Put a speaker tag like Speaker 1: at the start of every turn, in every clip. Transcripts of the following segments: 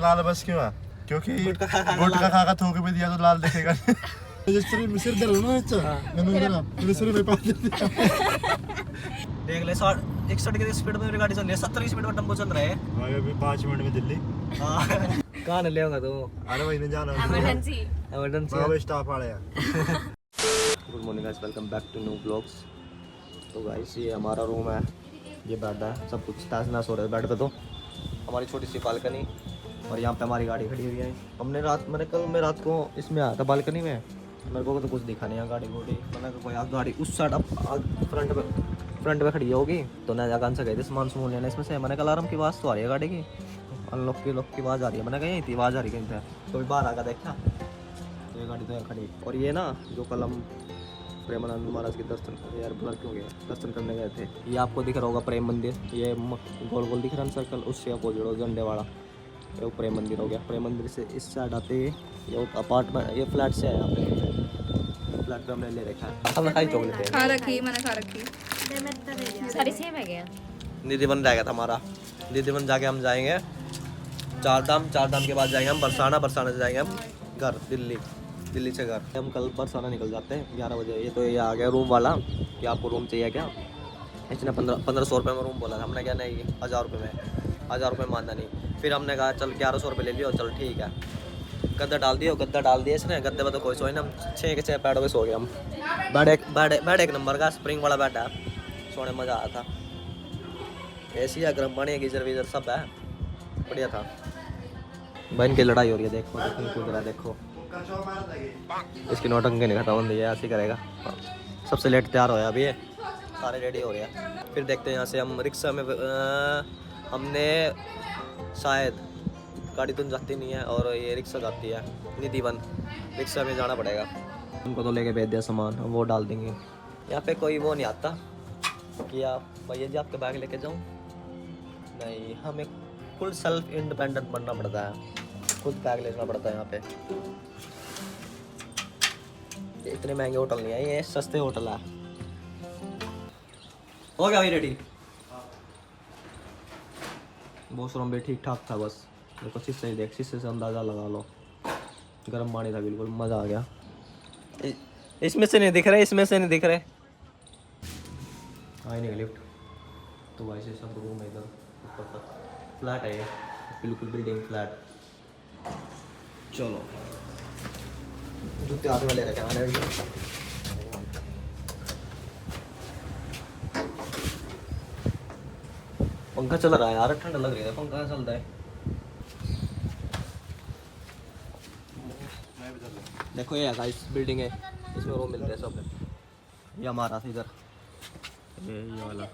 Speaker 1: लाल बस क्यों है? क्योंकि गुटखा खा थूक भी दिया तो लाल दिखेगा। रजिस्ट्री मिस्र दे लो ना अच्छा मैंने ना रजिस्ट्री में पा दिया।
Speaker 2: देख ले 61 की स्पीड में मेरी गाड़ी चल रही है, 70 की स्पीड में टेम्पो चल रहा है
Speaker 1: भाई अभी 5 मिनट में दिल्ली।
Speaker 2: हां कहां ले लेगा तू?
Speaker 1: अरे भाई ने जाना
Speaker 2: इमरजेंसी
Speaker 1: बाबा स्टाफ आ रहा है।
Speaker 2: Good morning guys, welcome back to new blogs. तो गाइस ये हमारा रूम है, ये बेड है, सब कुछ तहस नहस हो रहा है बेड पे। तो हमारी छोटी सी बालकनी और यहाँ पे हमारी गाड़ी खड़ी हुई है। हमने मैं रात को इसमें आया था बालकनी में, मेरे को तो कुछ दिखा नहीं है गाड़ी घोड़ी। मैंने कहा कोई गाड़ी उस साइड फ्रंट पे खड़ी होगी तो ना जाकर से गए थे सामान सुमान लेना इसमें से। मैंने कहा अलार्म की आवाज़ तो आ रही है गाड़ी की, अनलॉक की आवाज़ आ रही है। मैंने कहा यहीं थी आवाज़ आ रही कहीं से, तो बाहर आकर देखा तो ये गाड़ी तो यहाँ खड़ी। और ये ना जो कल हम प्रेमानंद महाराज के दर्शन यार ब्लर क्यों गया दर्शन करने गए थे, ये आपको दिख रहा होगा प्रेम मंदिर, ये गोल गोल दिख रहा है सर्कल, उससे अपोजिट हो झंडे वाला ये प्रेम मंदिर हो गया। प्रेम मंदिर से इस साइड आते ये अपार्टमेंट ये फ्लैट से है, यहाँ पे फ्लैट पे हमने ले रखा है। अब खाई चॉकलेट
Speaker 3: खा रखी मैंने खा रखी सारी सेम है क्या?
Speaker 2: निधि बन जाएगा था हमारा, निधि बन जाके हम जाएंगे चारधाम के बाद जाएंगे हम बरसाना से जाएंगे हम घर दिल्ली से घर। हम कल बरसाना निकल जाते हैं 11 बजे। ये तो ये आ गया रूम वाला कि आपको रूम चाहिए क्या, इसने 1500 रुपये में रूम बोला था। हमने क्या नहीं 1000 रुपये मानना नहीं। फिर हमने कहा चल 1100 रुपये ले लियो, चल ठीक है। गद्दा डाल दिया इसने, गद्दे पर तो कोई सोए ना, हम 6 के 6 पैडों पे सो गए हम। बेड एक नंबर का स्प्रिंग वाला बेड है, सोने में मज़ा आया था। ऐसी है गर्म पानी गीजर वीजर सब है, बढ़िया था। बहन की लड़ाई हो रही है, देखो क्यों रहा है देखो, इसकी नौटंकी नहीं खत्म होती है, ऐसे करेगा। सबसे लेट तैयार होया अभी ये, सारे रेडी हो रहे हैं। फिर देखते हैं यहाँ से हम रिक्शा में हमने शायद गाड़ी तो जाती नहीं है और ये रिक्शा जाती है निधि वन, रिक्शा में जाना पड़ेगा। उनको तो लेके भेज दिया सामान, हम वो डाल देंगे। यहाँ पे कोई वो नहीं आता कि आप भैया जी आपके बैग लेके जाऊँ, नहीं हमें फुल सेल्फ इंडिपेंडेंट बनना पड़ता है, खुद बैग लेना पड़ता है। यहाँ पे इतने महंगे होटल नहीं है, ये सस्ते होटल है। हो गया भाई रेडी, वॉशरूम भी ठीक ठाक था, बस देखो शीशे ही देख, शीशे से अंदाज़ा लगा लो। गर्म पानी था बिल्कुल, मज़ा आ गया। इसमें से नहीं दिख रहे आई नहीं लिफ्ट तो वैसे सब रूम है इधर ऊपर तक, फ्लैट है ये बिल्कुल बिल्डिंग फ्लैट। चलो जूते हाथ में ले रखे आने पंखा चल रहा है यार, ठंडा लग रही है, पंखा चलता है। देखो ये है इस बिल्डिंग है, इसमें रूम मिलते हैं सब। ये हमारा था इधर, ये वाला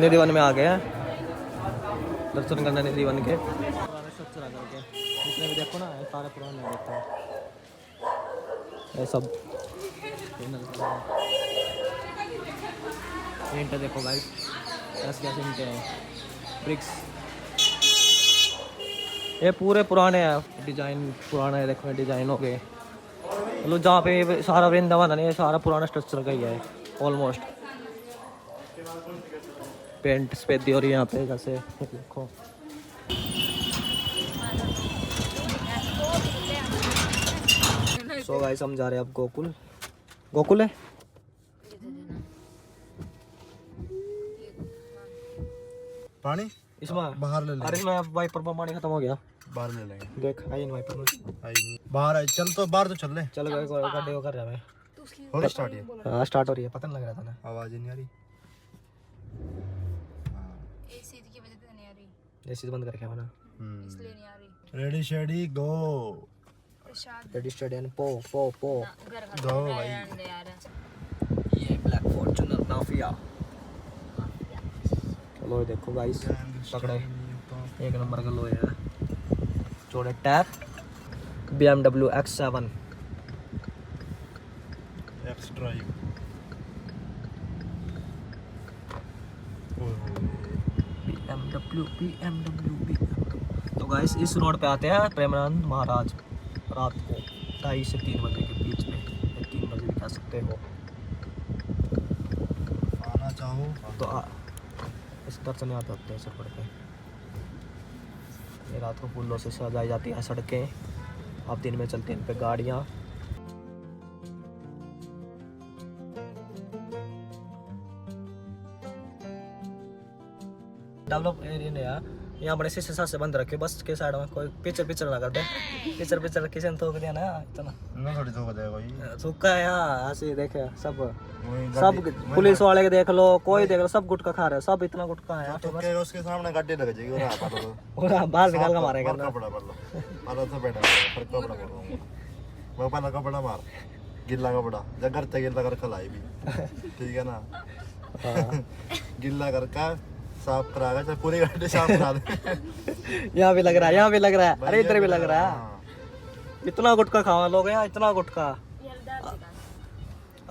Speaker 2: निधि वन में आ गए हैं दर्शन करना निधि वन के। पुराने स्ट्रक्चर करके जितने भी देखो ना सारे पुराने देखो, ये सब ईंट देखो गाइस, कैसे ईंटें हैं, ब्रिक्स, ये पूरे पुराने हैं, डिज़ाइन पुराना है। देखो डिज़ाइन हो गए, मतलब जहाँ पे सारा वृंदावन है ये सारा पुराना स्ट्रक्चर का ही है ऑलमोस्ट। पेंट सफेदी हो रही है यहाँ पे, जैसे देखो सो गाइस हम जा रहे हैं अब गोकुल है
Speaker 1: पानी
Speaker 2: इसमें
Speaker 1: बाहर ले लेंगे।
Speaker 2: अरे इसमें वाइपर पर पानी खत्म हो गया,
Speaker 1: बाहर ले लेंगे।
Speaker 2: देख आई इन वाइपर में
Speaker 1: बाहर आई, चल तो बाहर तो चल ले।
Speaker 2: चल गए गाड़ी वो कर रहा है।
Speaker 1: हो गया स्टार्ट, ये
Speaker 2: हाँ स्टार्ट हो रही है, पता नहीं लग रहा था ना,
Speaker 1: आवाज ही नहीं आ रही।
Speaker 3: एसी की वजह से नहीं आ रही,
Speaker 2: एसी बंद करके आना।
Speaker 3: इसलिए नहीं आ रही।
Speaker 1: Ready shady go,
Speaker 2: ready steady and पो
Speaker 3: घर का
Speaker 1: गो भाई।
Speaker 3: यार
Speaker 2: ये ब्लैक फॉर्च्यूनर नाफिया। चलो देखो गाइस पकड़े, एक नंबर का लोहे है, चौड़े tyre, BMW X7
Speaker 1: x drive.
Speaker 2: BMW। तो गाइस इस रोड पे आते हैं प्रेमानंद महाराज रात को 2:30 से 3 बजे के बीच में, 3 बजे भी कह सकते हो।
Speaker 1: जाओ
Speaker 2: तो इस दर्शन यहाँ पे होते हैं सफर पे। ये रात को फूलों से सजाई जाती हैं सड़कें, अब दिन में चलती हैं इन पे गाड़ियाँ। डेवलप एरिया ने यार, यहाँ बड़े शीशे से बंद रखे बस के साइड में, कोई पिक्चर ना करते। पिक्चर किसी ने थोक दिया ना इतना
Speaker 1: ना, थोड़ी धोखा देगा कोई
Speaker 2: थूका है यहाँ ऐसे देखे सब पुलिस वाले के देख लो, कोई देख लो, सब गुटखा खा रहे हैं, सब इतना गुटखा है
Speaker 1: तो क्या उसके सामने गड्ढे लग जाएगी और आप
Speaker 2: पूरा बाहर निकाल के मारेगा ना।
Speaker 1: कपड़ा पड़ लो मारो तो बैठा पर कपड़ा पड़ रहा मैं पहला कपड़ा मार गिल्ला कपड़ा जब घर तक गिल्ला कर खलाई भी ठीक है ना। गिल्ला करके साफ कराएगा चाहे पूरी गड्ढे साफ करा दे।
Speaker 2: यहाँ भी लग रहा है, यहाँ भी लग रहा है, अरे इधर भी लग रहा है। इतना गुटखा खावा लोग यहाँ, इतना गुटखा।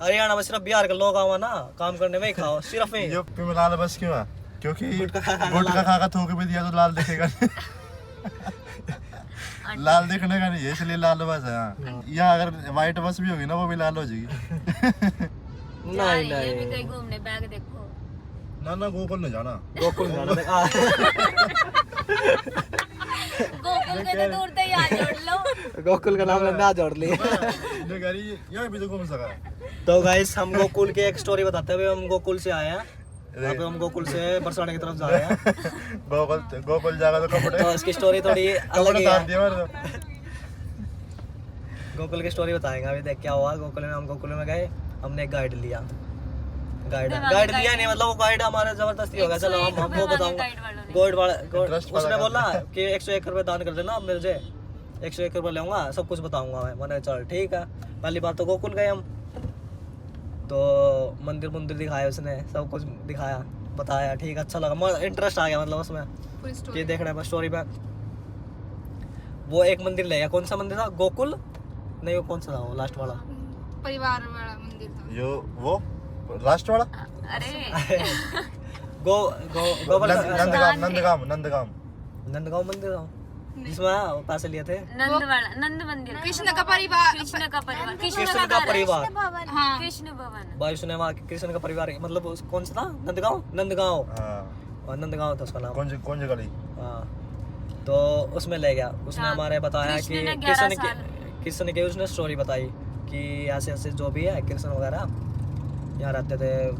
Speaker 2: हरियाणा में सिर्फ बिहार के लोग आवा ना काम करने में ही खाओ, सिर्फ ही।
Speaker 1: यूपी में लाल बस क्यों है? क्योंकि गुटखा खा कर थूक भी दिया तो लाल दिखेगा। लाल दिखने का नहीं है इसलिए लाल बस है। यहाँ अगर व्हाइट बस भी होगी ना वो भी लाल हो जाएगी।
Speaker 2: नहीं
Speaker 3: ये भी
Speaker 2: नहीं
Speaker 3: कहीं घूमने बैग देखो।
Speaker 1: ना गोकुल नहीं जाना।
Speaker 2: गोकुल जाना
Speaker 3: गोकुल के तो दूर से याद जोड़ लो।
Speaker 2: गोकुल का नाम लेना जोड़ लिया।
Speaker 1: यहाँ भी तो घूम सका है।
Speaker 2: तो गाइस हम गोकुल की एक स्टोरी बताते हैं। हम गोकुल से आए हैं, यहाँ पे हम गोकुल से बरसाने की तरफ जा रहे हैं।
Speaker 1: गोकुल जाएगा तो कपड़े
Speaker 2: तो इसकी स्टोरी थोड़ी अलग ही है। गोकुल की स्टोरी बताएंगे अभी। देख क्या हुआ गोकुल में। हम गोकुल में गए, हमने एक गाइड लिया। गाइड लिया नहीं मतलब वो गाइड हमारा जबरदस्ती हो गया। चलो हम वो बताऊंगा। उसने बोला कि 101 रुपये दान कर देना मुझे, 101 रुपये लूंगा, सब कुछ बताऊंगा मैं। मैंने चल ठीक है। पहली बात तो गोकुल गए हम, तो मंदिर दिखाया उसने, सब कुछ दिखाया बताया, ठीक अच्छा लगा, इंटरेस्ट आ गया मतलब उसमें कि देखना है स्टोरी में। वो एक मंदिर ले गया। कौन सा मंदिर था? गोकुल नहीं, वो कौन सा था वो लास्ट वाला?
Speaker 4: परिवार वाला मंदिर था
Speaker 1: यो वो लास्ट वाला।
Speaker 3: अरे
Speaker 1: नंदगांव
Speaker 2: मंदिर था जिसमें पैसे लिए थे।
Speaker 3: नंद मंदिर,
Speaker 4: कृष्ण का परिवार।
Speaker 3: कृष्ण का परिवार,
Speaker 2: कृष्ण का परिवार,
Speaker 4: हाँ
Speaker 3: कृष्ण भवन।
Speaker 2: भाई उसने वहाँ कृष्ण का परिवार मतलब कौन सा था? नंदगांव था उसका नाम।
Speaker 1: कौन सी गली?
Speaker 2: हाँ तो उसमें ले गया। उसने हमारे बताया कि कृष्ण के उसने स्टोरी बताई कि ऐसे ऐसे जो भी है कृष्ण वगैरह यहाँ रहते थे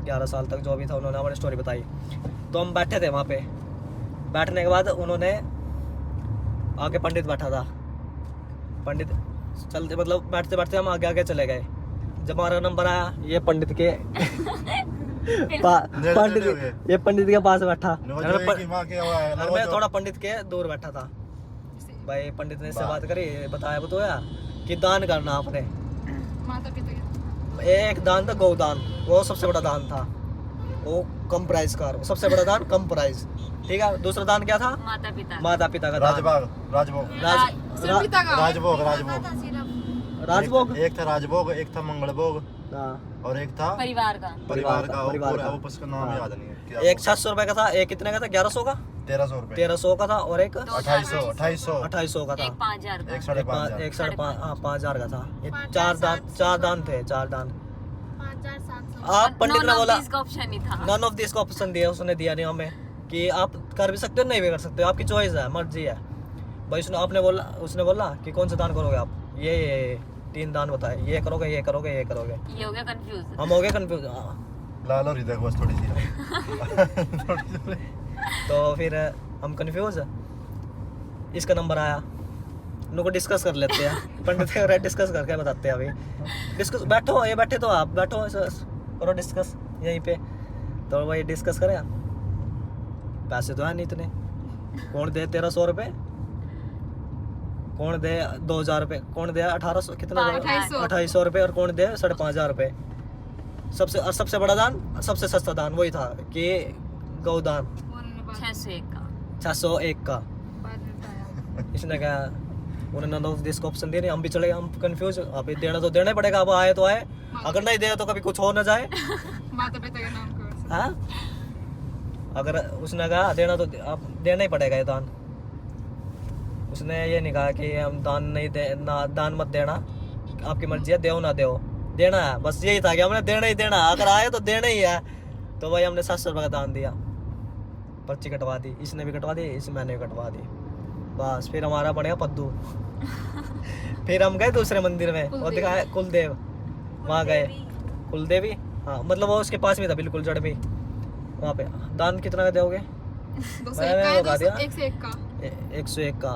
Speaker 2: 11 साल तक जो भी था। उन्होंने हमारी स्टोरी बताई। तो हम बैठे थे वहाँ पे। बैठने के बाद उन्होंने आगे पंडित बैठा था। पंडित चलते मतलब बैठते बैठते हम आगे आगे चले गए। जब हमारा नंबर आया ये पंडित के पंडित के पास बैठा। और मैं थोड़ा पंडित के दूर बैठा था। भाई पंडित ने इससे बात करी, बताया बताया कि दान करना आपने।
Speaker 4: माता पिता
Speaker 2: एक दान था गौदान, वो सबसे बड़ा दान था, वो कम प्राइस का, सबसे बड़ा दान कम प्राइस। ठीक है। दूसरा दान क्या था? माता पिता का दान। राजभोग
Speaker 1: एक था राजभोग, एक था मंगलभोग और एक था परिवार का उसका नाम याद नहीं है।
Speaker 2: एक 700 रुपए का था, एक कितने का था? 1100 का, 1300 का था, और एक 2800 का था,
Speaker 1: एक
Speaker 2: 5,500 का था। ये चार दान थे। आप पंडित ने बोला नन ऑफ दिस का ऑप्शन दिया, उसने दिया नहीं हमें कि आप कर भी सकते हो नहीं भी कर सकते हो, आपकी चॉइस है, मर्जी है भाई। उसने बोला कि कौन सा दान करोगे आप? ये 3 दान बताए, ये करोगे ये करोगे ये करोगे।
Speaker 3: ये हो गया कंफ्यूज।
Speaker 2: हम हो गए कंफ्यूज।
Speaker 1: लाल और इधर बस थोड़ी सी।
Speaker 2: तो फिर हम कंफ्यूज। इसका नंबर आया, उनको डिस्कस कर लेते हैं। पंडित के डिस्कस करके बताते हैं। अभी डिस्कस बैठो, ये बैठे तो आप बैठो करो डिस्कस यहीं पे। तो वही डिस्कस करें। पैसे तो है नहीं इतने, कौन दे 1300 रुपये, कौन दे 2000 रुपये, कौन दे 1800 कितना 2800 रुपये, और कौन दे 5,500 रुपये। सबसे बड़ा दान, सबसे सस्ता दान वही था कि गौदान 601 का। इसने कहा उन्होंने दिस को ऑप्शन दिया नहीं, हम भी चले गए। हम कंफ्यूज, अभी देना तो देना ही पड़ेगा, अब आए तो आए, अगर नहीं दे तो कभी कुछ हो ना जाए।
Speaker 4: माता पिता के नाम को।
Speaker 2: हाँ अगर उसने कहा देना तो आप देना ही पड़ेगा ये दान। उसने ये नहीं कहा कि हम दान नहीं दे ना, दान मत देना, आपकी मर्जी है, दो ना दो। देना है, बस यही था कि हमने देना ही देना, अगर आए तो देना ही है। तो भाई हमने 700 रुपये का दान दिया, पर्ची कटवा दी, इसने भी कटवा दी, इस मैंने भी कटवा दी। बस फिर हमारा बढ़िया पद्दू। फिर हम गए दूसरे मंदिर में और दिखाया कुलदेव, वहाँ गए कुलदेवी, हाँ मतलब वो उसके पास में था बिल्कुल जड़ में। वहाँ पे दान कितना का दोगे? मैंने बता दिया
Speaker 4: 101 का
Speaker 2: 101 का।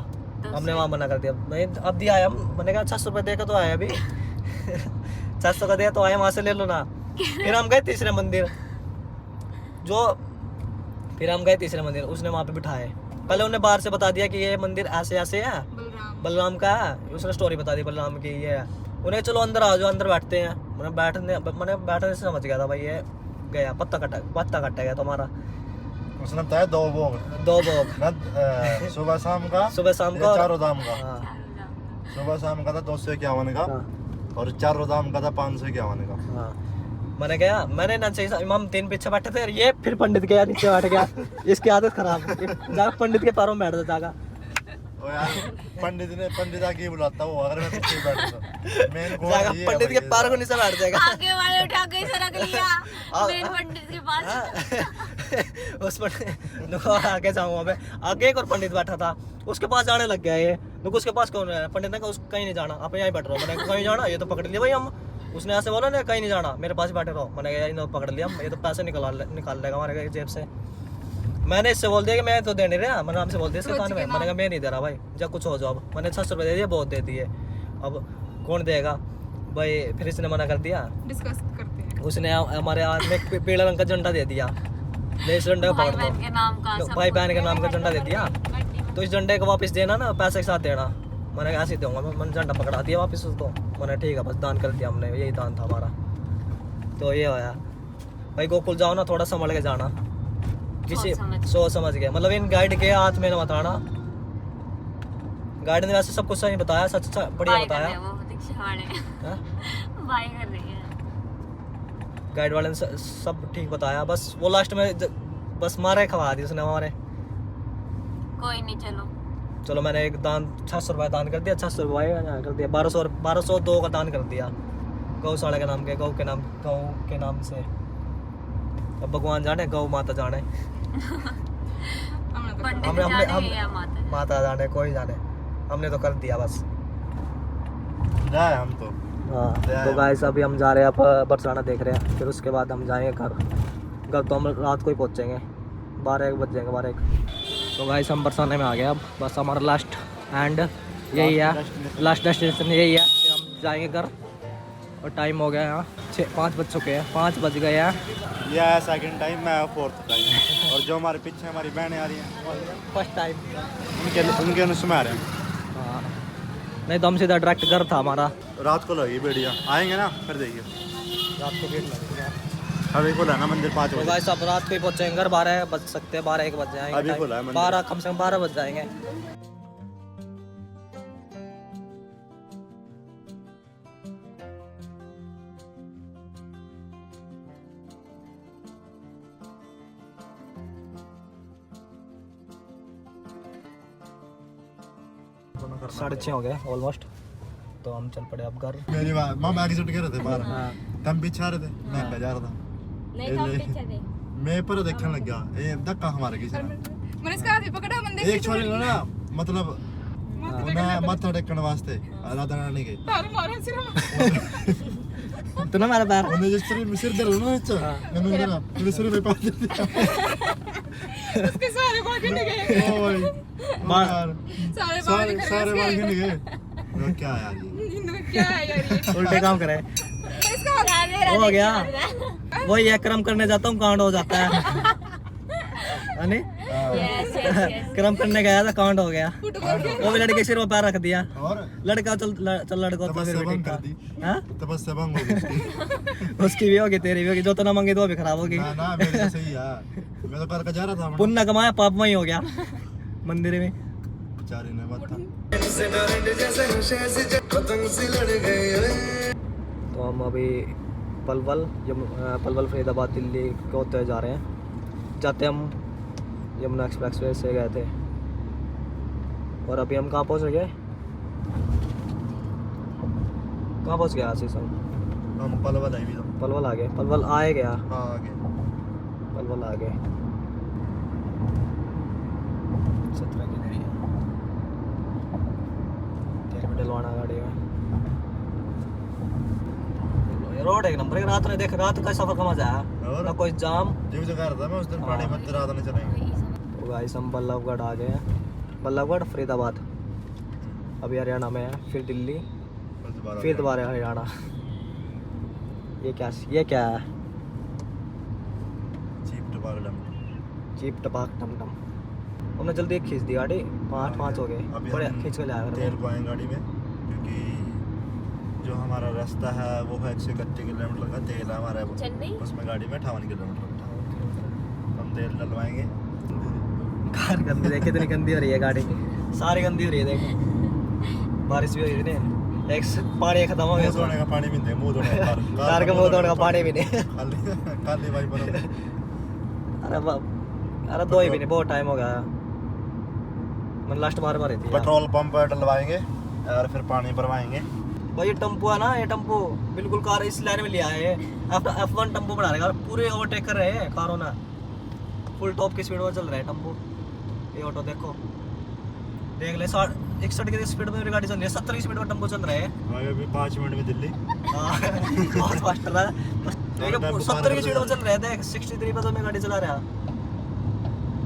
Speaker 2: हमने वहाँ मना कर दिया, नहीं अब दिया है। मैंने कहा 600 रुपये दे के तो आए अभी। 600 का दिया तो आए, वहाँ से ले लो ना। फिर हम गए तीसरे मंदिर, फिर हम गए तीसरे मंदिर, उसने वहाँ पे बिठाए। पहले उन्हें बाहर से बता दिया कि ये मंदिर ऐसे ऐसे है, बलराम का है। उसने स्टोरी बता दी बलराम की ये है। उन्हें चलो अंदर आ जाओ, अंदर बैठते हैं। मैंने बैठने से समझ गया था भाई ये गया पत्ता कटा गया तुम्हारा।
Speaker 1: उसने बताया 2 भोग सुबह शाम का चारों दाम का।
Speaker 2: हाँ।
Speaker 1: सुबह शाम का था 251 का और चारों दाम का था 551 का।
Speaker 2: हाँ। मैंने ना सही इमाम 3 पीछे बैठे थे, ये फिर पंडित के नीचे बैठ गया। इसकी आदत खराब है, जाकर पंडित के पैरों में बैठ जाएगा।
Speaker 1: ओ यार पंडित आके बुलाता हूँ, अगर मैं पीछे बैठा
Speaker 2: पंडित के पैरों को नीचे बैठ जाएगा।
Speaker 3: आगे वाले उठा के इसे रख लिया मेन पंडित के पास।
Speaker 2: उस पंडित आगे जाऊंगा मैं, आगे एक और पंडित बैठा था, उसके पास जाने लग गया ये। उसके पास कौन है? पंडित ने कहा कहीं नहीं जाना, आप यहीं बैठ रहो। मैंने कहीं जाना, ये तो पकड़ लिया भाई हम। उसने ऐसे बोला ना कहीं नहीं जाना, मेरे पास बैठे रहो। मैंने कहा इन्होंने पकड़ लिया, ये तो पैसे निकाल लेगा हमारे जेब से। मैंने इससे बोल दिया कि मैं तो दे नहीं रहा, मैंने हमसे बोल दिया इसके कान में। मैंने कहा मैं नहीं दे रहा भाई, जब कुछ हो जाओ। मैंने 600 रुपये दे दिए, बहुत दे दिए, अब कौन देगा भाई। फिर इसने मना कर दिया,
Speaker 4: डिस्कस करते हैं।
Speaker 2: उसने हमारे हाथ में पीला रंग का झंडा दे दिया, ले इस झंडे को पकड़ लो। भाई बहन के नाम का झंडा दे दिया, तो इस झंडे को वापस देना ना, पैसे के साथ देना। मैंने ऐसे ही दूंगा, मैंने झंडा पकड़ा दिया वापस उसको। मैंने ठीक है बस दान कर दिया हमने, यही दान था हमारा। तो ये होया भाई, गोकुल जाओ ना थोड़ा संभल के जाना, किसी सोच समझ के। मतलब इन गाइड के हाथ में ना बताना। गाइड ने वैसे सब कुछ सही बताया, सच बढ़िया बताया। गाइड वाले ने सब ठीक बताया, बस वो लास्ट में बस मारे खवा दी उसने हमारे।
Speaker 3: कोई नहीं, चलो
Speaker 2: मैंने एक दान 600 रुपये दान कर दिया, 600 रुपये कर दिया, 1202 का दान कर दिया गौशाला के नाम के, गौ के नाम से। अब भगवान जाने, गौ माता जाने, हम माता जाने, कोई जाने। हमने तो कर दिया बस।
Speaker 1: जाए हम तो।
Speaker 2: हाँ तो गाइस अभी हम जा रहे हैं, अब बरसाना देख रहे हैं, फिर उसके बाद हम जाएंगे घर तो हम रात को ही पहुँचेंगे, 12-1 बज जाएंगे, 12-1। तो गाइस हम बरसाने में आ गए, अब बस हमारा लास्ट एंड यही है, लास्ट डेस्टिनेशन यही है। फिर हम जाएंगे घर और टाइम हो गया यहाँ 5 बज चुके हैं, 5 बज गए हैं।
Speaker 1: यह सेकंड टाइम, मैं 4th टाइम। और जो हमारे पीछे हमारी बहनें आ रही हैं,
Speaker 2: फर्स्ट टाइम
Speaker 1: उनके अनुसार आ रहे हैं।
Speaker 2: हाँ नहीं तो हम सीधा डायरेक्ट घर था हमारा।
Speaker 1: रात को लगी बेड़िया, आएंगे ना फिर देखिए
Speaker 2: रात को गेट लगेगा,
Speaker 1: अभी खुला ना मंदिर 5
Speaker 2: तो
Speaker 1: बजे।
Speaker 2: गाइस अब रात को ही पहुँचेंगे घर, 12 बज सकते हैं, 12-1 बज जाएंगे।
Speaker 1: अभी खुला है मंदिर।
Speaker 2: 12 कम से कम 12 बज जाएंगे। साढ़े 6 हो गए ऑलमोस्ट, तो हम चल पड़े अब घर।
Speaker 1: मेरी बात मामा आगे चुट के रहे थे बाहर, तम पीछे आ रहे थे, मैं कह जा रहा था,
Speaker 3: नहीं तो पीछे थे।
Speaker 1: मैं पर देखने लग गया, ये धक्का हमारे किसी ने।
Speaker 4: मैंने इसका हाथ पकड़ा, मंदिर
Speaker 1: एक छोरी ने ना, मतलब उन्हें माथा टेकने वास्ते राधा रानी गई,
Speaker 4: तारू मारा सिर्फ।
Speaker 2: तो ना मेरा पैर
Speaker 1: उन्हें जिस तरह सिर दर्द ना नीचे, मैंने ना मेरे सिर में पास दिया।
Speaker 4: उसके सारे बाल गिर गए।
Speaker 1: ओ भाई यार, सारे बाल गिर गए। वो क्या यार ये,
Speaker 4: क्या है यार ये,
Speaker 2: उल्टे काम करे।
Speaker 4: इसका हाथ
Speaker 2: हो गया वही एक कर्म करने जाता हूँ, कांड हो जाता है। नहीं कर्म करने गया था, कांड हो गया। वो भी लड़के सिर में पैर रख दिया,
Speaker 1: और
Speaker 2: लड़का चल लड़का
Speaker 1: तपस्या भंग कर दी, तपस्या भंग हो गई।
Speaker 2: उसकी भी होगी, तेरी भी होगी, जो तो ना मांगे तो भी खराब होगी।
Speaker 1: ना मेरे तो सही है, मैं तो करके जा रहा था।
Speaker 2: पुण्य कमाया पाप वही हो गया मंदिर में।
Speaker 1: बेचारी ने मत।
Speaker 2: तो हम अभी पलवल फरीदाबाद दिल्ली को होते जा रहे हैं। जाते हम यमुना एक्सप्रेसवे से गए थे, और अभी हम कहाँ पहुँच गए, आशीष हम
Speaker 1: हम पलवल है भी तो।
Speaker 2: पलवल आ गए, पलवल आए गया,
Speaker 1: हाँ आगे
Speaker 2: पलवल आ गए। 17 की नहीं है, तेरे में डलवाना गाड़ी में। ये रोड एक नंबर है, रात में देख, रात का सफर का मजा है
Speaker 1: और?
Speaker 2: ना, कोई जाम।
Speaker 1: जो जो कर रहा मैं उस दिन पानी में रात नहीं चलेंगे।
Speaker 2: तो गाइस हम बल्लभगढ़ आ गए हैं, बल्लभगढ़ फरीदाबाद, अभी हरियाणा में है, फिर दिल्ली, फिर दोबारा हरियाणा। ये क्या है? चीप टपाक टम टम। हमने जल्दी खींच दी गाड़ी, 5 हो गए,
Speaker 1: अभी
Speaker 2: बड़े
Speaker 1: हम
Speaker 2: खींच के लाया
Speaker 1: तेल पाएंगे गाड़ी में, क्योंकि जो हमारा रास्ता है वो है 131 किलोमीटर का तेल है हमारा,
Speaker 3: चेन्नई
Speaker 1: उसमें गाड़ी में 58 किलोमीटर का हम तेल डलवाएंगे।
Speaker 2: कार गंदी, देख कितनी गंदी हो रही है गाड़ी, सारी गंदी हो रही है देख, बारिश भी हो रही है, एक पानी खत्म हो गया,
Speaker 1: मुंह धोने का पानी भी नहीं, मुंह धोने का
Speaker 2: कार का मुंह धोने का पानी भी नहीं।
Speaker 1: खाली भाई पर
Speaker 2: अरे दो ही भी नहीं, बहुत टाइम हो गया, मैंने लास्ट बार मारी थी।
Speaker 1: पेट्रोल पंप पर डलवाएंगे और फिर पानी भरवाएंगे।
Speaker 2: भाई ये टेम्पो है ना, ये टेम्पो बिल्कुल कार इस लाइन में लिया है, F1 टेम्पो बना रहे हैं, पूरे ओवरटेक कर रहे हैं कारों ना, फुल टॉप की स्पीड में चल रहा है टेम्पो। ये ऑटो देखो, देख ले 61 की स्पीड में मेरी गाड़ी चल रही है, 70 की स्पीड में टेम्पो चल रहा है।
Speaker 1: अभी 5 मिनट में दिल्ली।
Speaker 2: बहुत फास्ट चल रहा है, 70 की स्पीड में चल रहा है, देख 63 पे तो मैं गाड़ी चला रहा,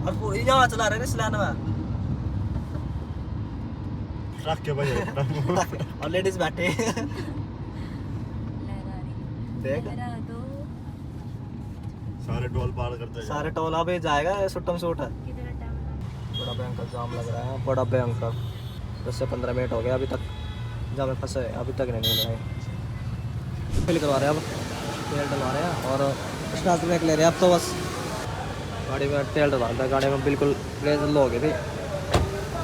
Speaker 2: और पूरी यहाँ चला रहे हैं इस लाइन में,
Speaker 1: रख के भाई
Speaker 2: और लेडीज बैठे देख,
Speaker 1: सारे टोल पार करते हैं।
Speaker 2: सारे टोल अभी जाएगा सुट्टम सूट है।
Speaker 3: कितना टाइम
Speaker 2: बड़ा भयंकर जाम लग रहा है, बड़ा भयंकर, 10 से 15 मिनट हो गए अभी तक जाम में फंसे, अभी तक नहीं निकल रहे। फिल करवा रहे हैं, अब तेल डलवा रहे हैं और स्टार्ट ब्रेक ले रहे हैं अब तो बस। गाड़ी में तेल डलवा रहा है, गाड़ी में बिल्कुल रेस लो हो गई थी,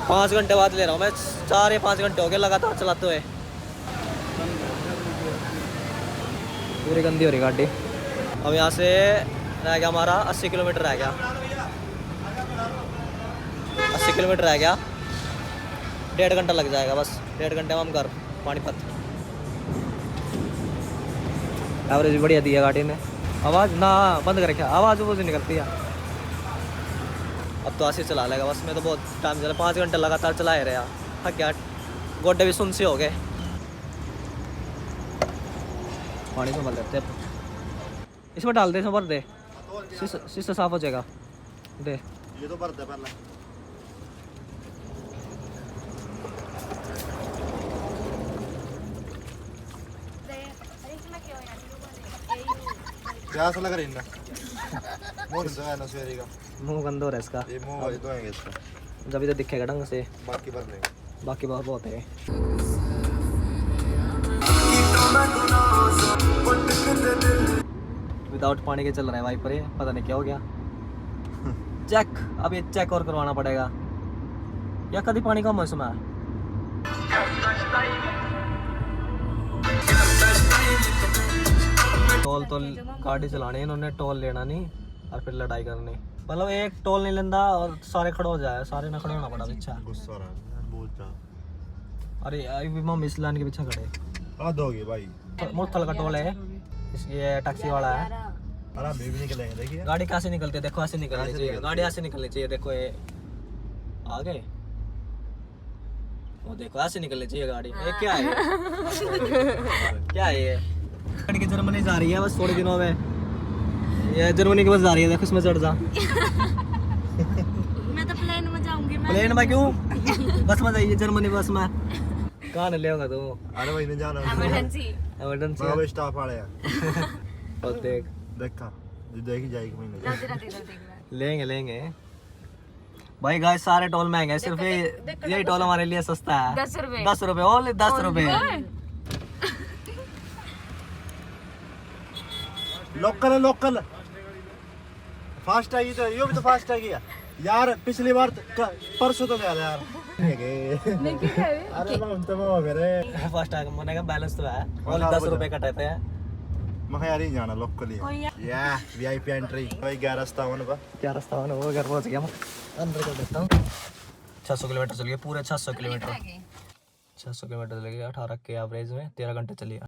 Speaker 2: 5 घंटे बाद ले रहा हूँ मैं, 4 या 5 घंटे हो गए लगातार चलाते हुए, पूरी गंदी हो रही गाड़ी। अब यहाँ से रह गया हमारा 80 किलोमीटर रह गया, 80 किलोमीटर रह गया, 1.5 घंटा लग जाएगा बस, 1.5 घंटे में हम घर पानीपत। एवरेज भी बढ़िया दी है गाड़ी ने, आवाज़ ना बंद कर रखा, आवाज़ वो निकलती है। अब तो ऐसे चला लेगा बस, मैं तो बहुत टाइम चला, 5 घंटे लगातार चलाए रहे, थक गया, गोड्डे भी सुन से हो गए। पानी संभल देते, इसमें डाल दे, इसमें भर दे, शीशा साफ हो जाएगा, दे
Speaker 1: ये तो भरते पहले। प्यास लग रही ना मुंह तो है ना शेरी का,
Speaker 2: मुँह गंदा हो रहा है इसका,
Speaker 1: ये मुंह वही तो है इसका,
Speaker 2: जब इधर दिखेगा ढंग से,
Speaker 1: बाकी भर लेंगे।
Speaker 2: बाकी बहुत है। विदाउट पानी के चल रहा है वाइपर, ये पता नहीं क्या हो गया। चेक, अब ये चेक और करवाना पड़ेगा, या कभी पानी का मौसम है। टोल तो गाड़ी चलानी, इन्होंने टोल लेना नहीं और फिर लड़ाई करनी, मतलब एक टोल नहीं लेंदा और सारे खड़े हो जाए, सारे ना खड़े होना पड़ा पीछे।
Speaker 1: गुस्सा रहा है बोलता।
Speaker 2: अरे अभी मम्मी इस लाइन के पीछे खड़े,
Speaker 1: आ दोगे भाई,
Speaker 2: मुर्थल का टोल है, ये टैक्सी वाला है।
Speaker 1: अरे हम भी निकलेंगे, देखिए
Speaker 2: गाड़ी कैसे निकलती है, देखो ऐसे निकलनी चाहिए गाड़ी, ऐसे निकलनी चाहिए, देखो ये आ गए, वो देखो ऐसे निकलनी चाहिए गाड़ी। ये क्या है, क्या है ये? गाड़ी की जर्मनी जा रही है बस थोड़े दिनों में, ये जर्मनी की बस जा रही है, देखो इसमें चढ़ जा।
Speaker 3: मैं तो प्लेन में जाऊंगी, मैं
Speaker 2: प्लेन में क्यों, बस में जाइए जर्मनी बस में, कहाँ ले होगा तू?
Speaker 1: अरे भाई नहीं जाना,
Speaker 3: इमरजेंसी
Speaker 2: इमरजेंसी
Speaker 1: मैं स्टाफ वाले हैं।
Speaker 2: और देख,
Speaker 1: देखा जो देखी जाएगी महीने
Speaker 3: देख
Speaker 2: लेंगे लेंगे भाई। गाइस सारे टोल महंगे हैं, सिर्फ यही टोल हमारे लिए सस्ता है,
Speaker 3: 10 रुपए,
Speaker 2: 10 रुपए, ओनली 10 रुपए।
Speaker 1: लोकल है, लोकल फास्ट आएगी तो यो भी तो फास्ट आएगी यार, पिछली बार परसों तो गया था यार। अरे मैं तो वो मेरे
Speaker 2: फर्स्ट टाइम मैंने कहा बैलेंस तो है, और 10 रुपए कटाते हैं।
Speaker 1: मैं यार ही जाना लोकल ही या वीआईपी एंट्री भाई 11:57 पर,
Speaker 2: क्या रास्ता है वो, घर पहुंच गया मैं, अंदर कर देता हूँ। 600 किलोमीटर चलिए, पूरे 600 किलोमीटर, 600 किलोमीटर चलेगी 18 के एवरेज में, 13 घंटे चलिए।